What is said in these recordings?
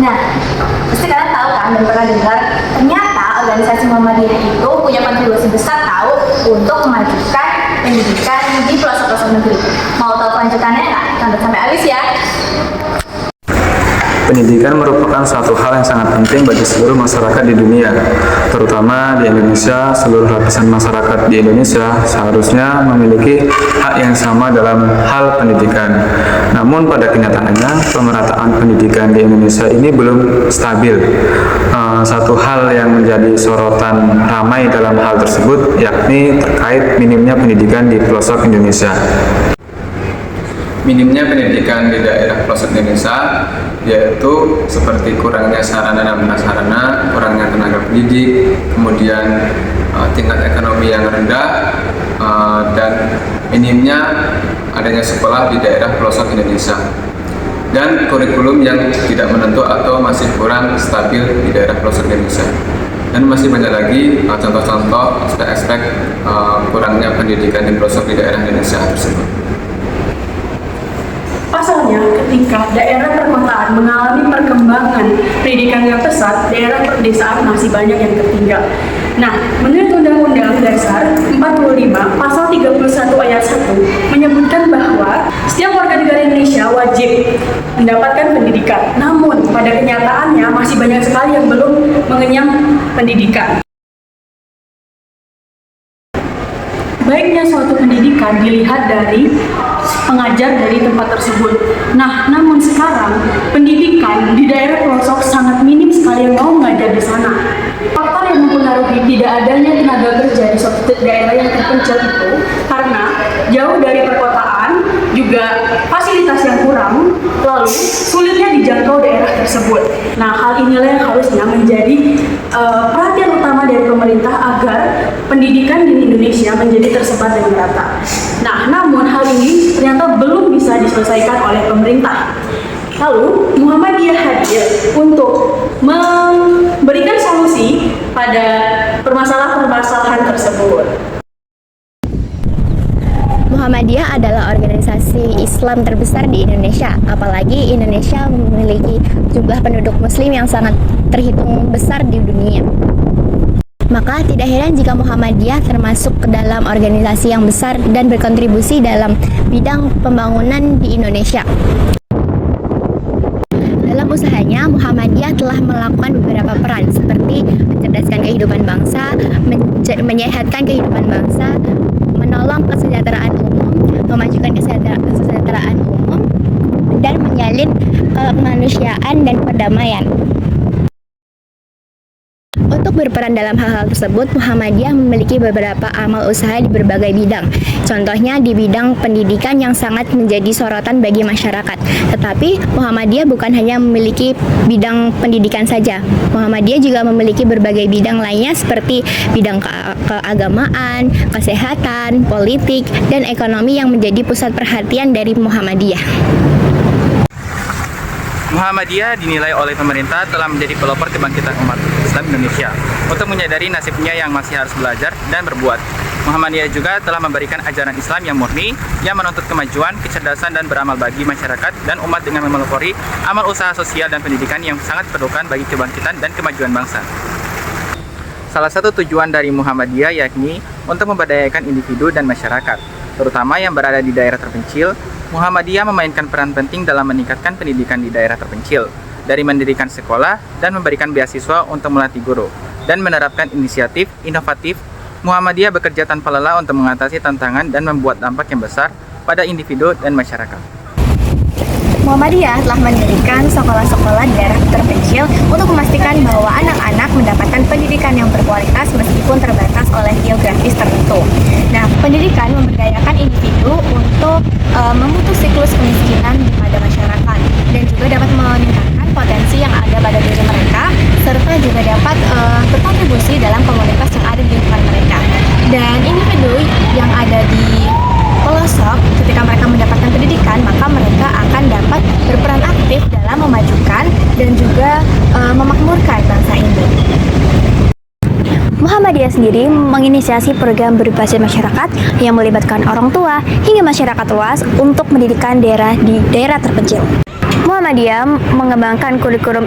Nah, pasti kalian tahu kan dan pernah dengar, ternyata organisasi Muhammadiyah itu punya kontribusi besar tahu untuk memajukan pendidikan di pelosok-pelosok negeri. Mau tahu kelanjutannya nggak? Tonton sampai habis ya. Pendidikan merupakan suatu hal yang sangat penting bagi seluruh masyarakat di dunia, terutama di Indonesia. Seluruh lapisan masyarakat di Indonesia seharusnya memiliki hak yang sama dalam hal pendidikan. Namun pada kenyataannya, pemerataan pendidikan di Indonesia ini belum stabil. Satu hal yang menjadi sorotan ramai dalam hal tersebut yakni terkait minimnya pendidikan di pelosok Indonesia. Minimnya pendidikan di daerah pelosok Indonesia yaitu seperti kurangnya sarana dan prasarana, kurangnya tenaga pendidik, kemudian tingkat ekonomi yang rendah, dan minimnya adanya sekolah di daerah pelosok Indonesia, dan kurikulum yang tidak menentu atau masih kurang stabil di daerah pelosok Indonesia. Dan masih banyak lagi contoh-contoh aspek-aspek kurangnya pendidikan di pelosok di daerah Indonesia tersebut. Pasalnya, ketika daerah perkotaan mengalami perkembangan pendidikan yang pesat, daerah pedesaan masih banyak yang tertinggal. Nah, menurut Undang-Undang Dasar 45, Pasal 31 Ayat 1 menyebutkan bahwa setiap warga negara Indonesia wajib mendapatkan pendidikan. Namun, pada kenyataannya masih banyak sekali yang belum mengenyam pendidikan. Baiknya suatu pendidikan dilihat dari pengajar dari tempat tersebut. Nah, namun sekarang pendidikan di daerah pelosok sangat minim sekali yang mau mengajar di sana. Faktor yang mempengaruhi tidak adanya tenaga kerja di suatu daerah yang terpencil itu karena jauh dari perkotaan, juga fasilitas yang kurang, lalu sulitnya dijangkau daerah tersebut. Nah, hal inilah yang harusnya menjadi perhatian utama dari pemerintah agar pendidikan di Indonesia menjadi tersebar dan merata. Nah, namun hal ini ternyata belum bisa diselesaikan oleh pemerintah. Lalu, Muhammadiyah hadir untuk memberikan solusi pada permasalahan-permasalahan tersebut. Muhammadiyah adalah organisasi Islam terbesar di Indonesia, apalagi Indonesia memiliki jumlah penduduk muslim yang sangat terhitung besar di dunia. Maka tidak heran jika Muhammadiyah termasuk ke dalam organisasi yang besar dan berkontribusi dalam bidang pembangunan di Indonesia. Dalam usahanya, Muhammadiyah telah melakukan beberapa peran seperti mencerdaskan kehidupan bangsa, menyehatkan kehidupan bangsa, menolong kesejahteraan umum, memajukan kesejahteraan umum, dan menyalin kemanusiaan dan perdamaian. Untuk berperan dalam hal-hal tersebut, Muhammadiyah memiliki beberapa amal usaha di berbagai bidang. Contohnya di bidang pendidikan yang sangat menjadi sorotan bagi masyarakat. Tetapi Muhammadiyah bukan hanya memiliki bidang pendidikan saja. Muhammadiyah juga memiliki berbagai bidang lainnya seperti bidang keagamaan, kesehatan, politik, dan ekonomi yang menjadi pusat perhatian dari Muhammadiyah. Muhammadiyah dinilai oleh pemerintah telah menjadi pelopor kebangkitan umat Islam Indonesia untuk menyadari nasibnya yang masih harus belajar dan berbuat. Muhammadiyah juga telah memberikan ajaran Islam yang murni yang menuntut kemajuan, kecerdasan, dan beramal bagi masyarakat dan umat dengan memelopori amal usaha sosial dan pendidikan yang sangat diperlukan bagi kebangkitan dan kemajuan bangsa. Salah satu tujuan dari Muhammadiyah yakni untuk memberdayakan individu dan masyarakat, terutama yang berada di daerah terpencil. Muhammadiyah memainkan peran penting dalam meningkatkan pendidikan di daerah terpencil, dari mendirikan sekolah dan memberikan beasiswa untuk melatih guru, dan menerapkan inisiatif inovatif. Muhammadiyah bekerja tanpa lelah untuk mengatasi tantangan dan membuat dampak yang besar pada individu dan masyarakat. Muhammadiyah telah mendirikan sekolah-sekolah di daerah terpencil untuk memastikan bahwa anak-anak mendapatkan pendidikan yang berkualitas meskipun terbatas oleh geografis tertentu. Nah, pendidikan memberdayakan individu untuk memutus siklus kemiskinan pada masyarakat dan juga dapat meningkatkan potensi yang ada pada diri mereka serta juga dapat berkontribusi dalam komunitas yang ada di lingkungan mereka. Dan individu yang ada di pelosok, ketika mereka mendapatkan pendidikan, maka mereka akan dapat berperan aktif dalam memajukan dan juga memakmurkan bangsa ini. Muhammadiyah sendiri menginisiasi program berbasis masyarakat yang melibatkan orang tua hingga masyarakat luas untuk pendidikan daerah di daerah terpencil. Muhammadiyah mengembangkan kurikulum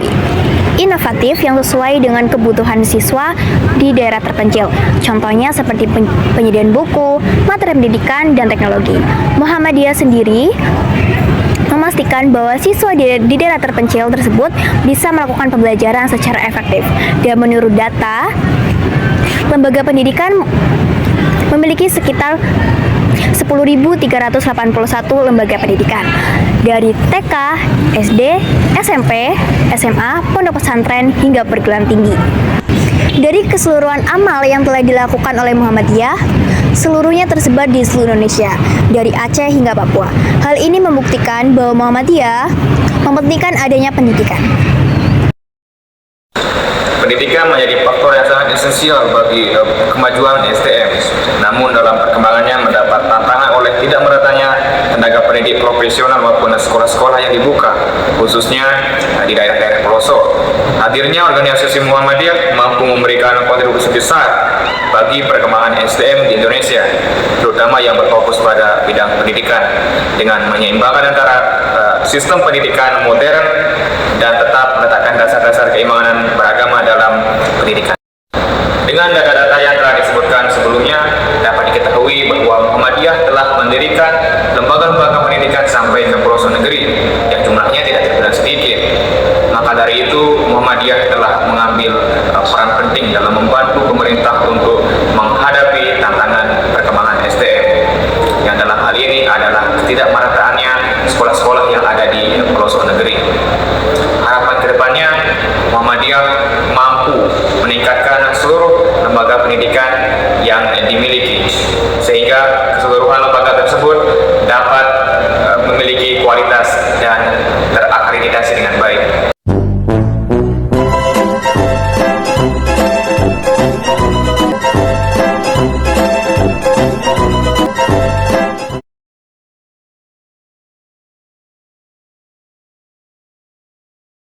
inovatif yang sesuai dengan kebutuhan siswa di daerah terpencil. Contohnya seperti penyediaan buku, materi pendidikan, dan teknologi. Muhammadiyah sendiri memastikan bahwa siswa di daerah terpencil tersebut bisa melakukan pembelajaran secara efektif. Dan menurut data, lembaga pendidikan memiliki sekitar 10.381 lembaga pendidikan dari TK, SD, SMP, SMA, pondok pesantren hingga perguruan tinggi. Dari keseluruhan amal yang telah dilakukan oleh Muhammadiyah, seluruhnya tersebar di seluruh Indonesia, dari Aceh hingga Papua. Hal ini membuktikan bahwa Muhammadiyah mementingkan adanya pendidikan. Pendidikan menjadi faktor yang sangat esensial bagi kemajuan SDM. Namun dalam perkembangannya mendapat tantangan oleh tidak meratanya tenaga pendidik profesional maupun sekolah-sekolah yang dibuka, khususnya di daerah-daerah pelosok. Hadirnya organisasi Muhammadiyah mampu memberikan kontribusi besar bagi perkembangan SDM di Indonesia, terutama yang berfokus pada bidang pendidikan, dengan menyeimbangkan antara sistem pendidikan modern dan tetap meletakkan dasar-dasar keimanan beragama dalam pendidikan. Dengan data-data yang telah disebutkan sebelumnya, dapat diketahui bahwa Muhammadiyah telah mendirikan lembaga-lembaga pendidikan sampai ke pelosok negeri yang jumlahnya tidak terbilang sedikit. Maka dari itu, Muhammadiyah telah mengambil peran penting dalam membantu pemerintah untuk menghadapi tantangan perkembangan SDM, yang dalam hal ini adalah ketidakmerataannya sekolah-sekolah yang ada di pelosok negeri. Harapan kedepannya, Muhammadiyah mampu meningkatkan seluruh lembaga pendidikan yang dimiliki, sehingga